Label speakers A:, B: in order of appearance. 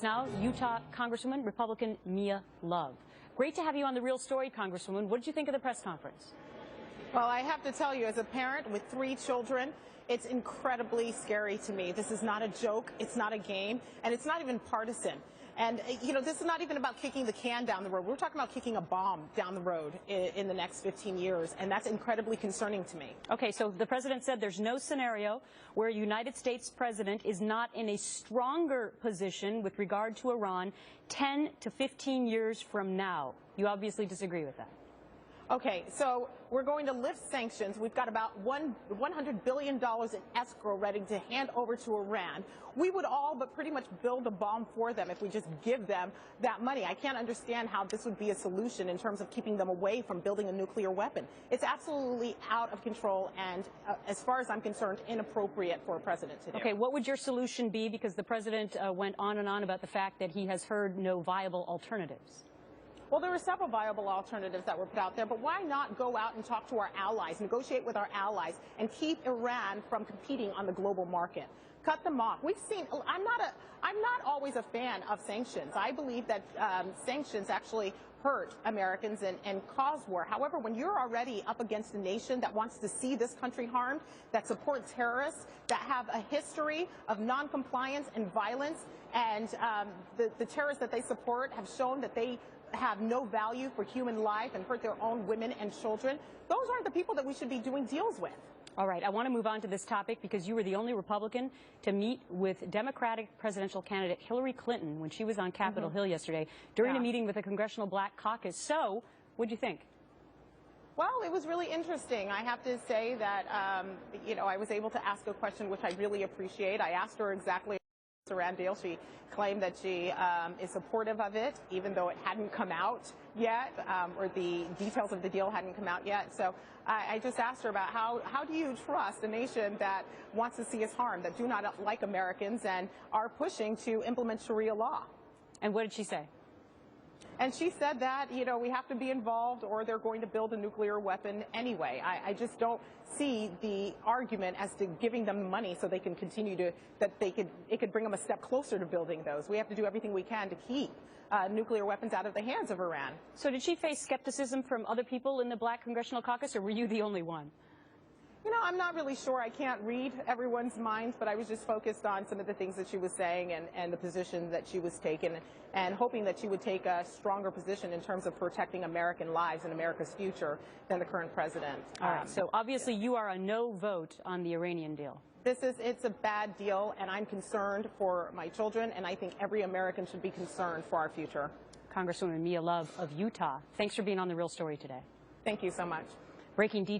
A: Now, Utah Congresswoman, Republican Mia Love. Great to have you on The Real Story, Congresswoman. What did you think of the press conference?
B: Well, I have to tell you, as a parent with 3 children, it's incredibly scary to me. This is not a joke, it's not a game, and it's not even partisan. And, you know, this is not even about kicking the can down the road. We're talking about kicking a bomb down the road in the next 15 years, and that's incredibly concerning to me.
A: Okay, so the president said there's no scenario where a United States president is not in a stronger position with regard to Iran 10 to 15 years from now. You obviously disagree with that.
B: Okay, so we're going to lift sanctions. We've got about $100 billion in escrow ready to hand over to Iran. We would all but pretty much build a bomb for them if we just give them that money. I can't understand how this would be a solution in terms of keeping them away from building a nuclear weapon. It's absolutely out of control and, as far as I'm concerned, inappropriate for a president to do.
A: Okay, what would your solution be? Because the president went on and on about the fact that he has heard no viable alternatives.
B: Well, there were several viable alternatives that were put out there, but why not go out and talk to our allies, negotiate with our allies, and keep Iran from competing on the global market? Cut them off. We've seen, I'm not always a fan of sanctions. I believe that sanctions actually hurt Americans and cause war. However, when you're already up against a nation that wants to see this country harmed, that supports terrorists, that have a history of noncompliance and violence, and the terrorists that they support have shown that they have no value for human life and hurt their own women and children, those aren't the people that we should be doing deals with.
A: All right, I want to move on to this topic because you were the only Republican to meet with Democratic presidential candidate Hillary Clinton when she was on Capitol Hill yesterday during a meeting with the Congressional Black Caucus. So, what'd you think?
B: Well, it was really interesting. I have to say that, you know, I was able to ask a question which I really appreciate. I asked her exactly Iran deal. She claimed that she is supportive of it, even though it hadn't come out yet, or the details of the deal hadn't come out yet. So I just asked her about how do you trust a nation that wants to see us harmed, that do not like Americans and are pushing to implement Sharia law.
A: And what did she say?
B: And she said that, you know, we have to be involved or they're going to build a nuclear weapon anyway. I just don't see the argument as to giving them money so they can continue to, it could bring them a step closer to building those. We have to do everything we can to keep nuclear weapons out of the hands of Iran.
A: So did she face skepticism from other people in the Black Congressional Caucus, or were you the only one?
B: You know, I'm not really sure. I can't read everyone's minds, but I was just focused on some of the things that she was saying and the position that she was taking, and hoping that she would take a stronger position in terms of protecting American lives and America's future than the current president.
A: All right, so obviously you are a no vote on the Iranian deal.
B: It's a bad deal, and I'm concerned for my children, and I think every American should be concerned for our future.
A: Congresswoman Mia Love of Utah, thanks for being on The Real Story today.
B: Thank you so much.
A: Breaking details.